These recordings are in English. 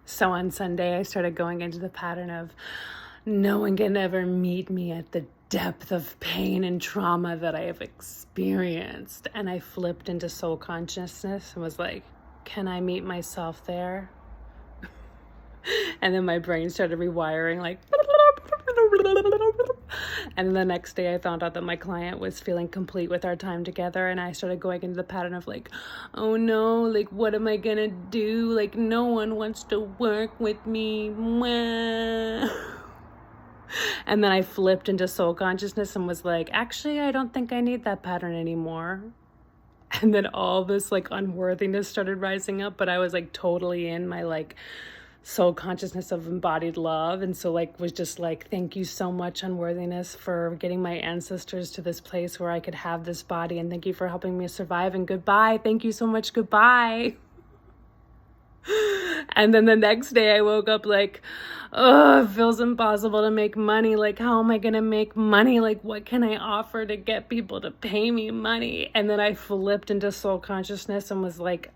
So on Sunday, I started going into the pattern of no one can ever meet me at the depth of pain and trauma that I have experienced. And I flipped into soul consciousness and was like, can I meet myself there? And then my brain started rewiring like, and the next day I found out that my client was feeling complete with our time together, and I started going into the pattern of like, oh no, like what am I gonna do? Like no one wants to work with me. Mwah. And then I flipped into soul consciousness and was like, actually, I don't think I need that pattern anymore. And then all this like unworthiness started rising up, but I was like totally in my like soul consciousness of embodied love. And so like was just like, thank you so much, unworthiness, for getting my ancestors to this place where I could have this body, and thank you for helping me survive, and goodbye. Thank you so much. Goodbye. And then the next day I woke up like, oh, it feels impossible to make money. Like, how am I going to make money? Like, what can I offer to get people to pay me money? And then I flipped into soul consciousness and was like,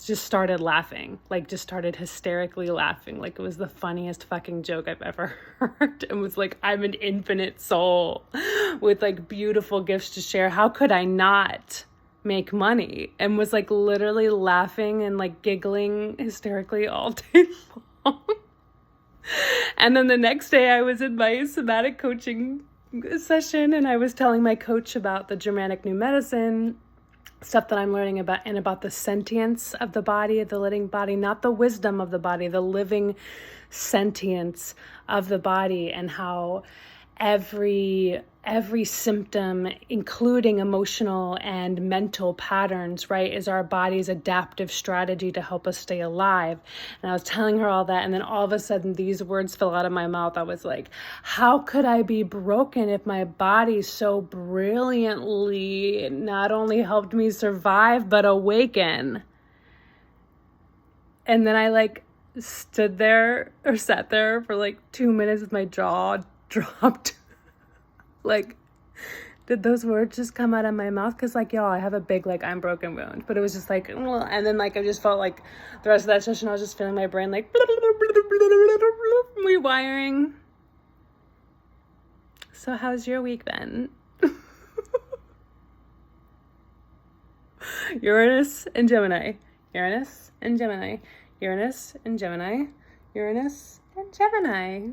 just started laughing, like just started hysterically laughing. Like it was the funniest fucking joke I've ever heard. And was like, I'm an infinite soul with like beautiful gifts to share. How could I not make money? And was like literally laughing and like giggling hysterically all day long. And then the next day I was in my somatic coaching session, and I was telling my coach about the Germanic New Medicine stuff that I'm learning about, and about the sentience of the body, the living body, not the wisdom of the body, the living sentience of the body, and how every symptom, including emotional and mental patterns, right, is our body's adaptive strategy to help us stay alive. And I was telling her all that, and then all of a sudden these words fell out of my mouth. I was like, how could I be broken if my body so brilliantly not only helped me survive but awaken? And then I like sat there for like 2 minutes with my jaw dropped. Like, did those words just come out of my mouth? Because like, y'all, I have a big like I'm broken wound, but it was just like, and then like I just felt like the rest of that session I was just feeling my brain like rewiring. So how's your week been? Uranus and Gemini, Uranus and Gemini, Uranus and Gemini, Uranus and Gemini.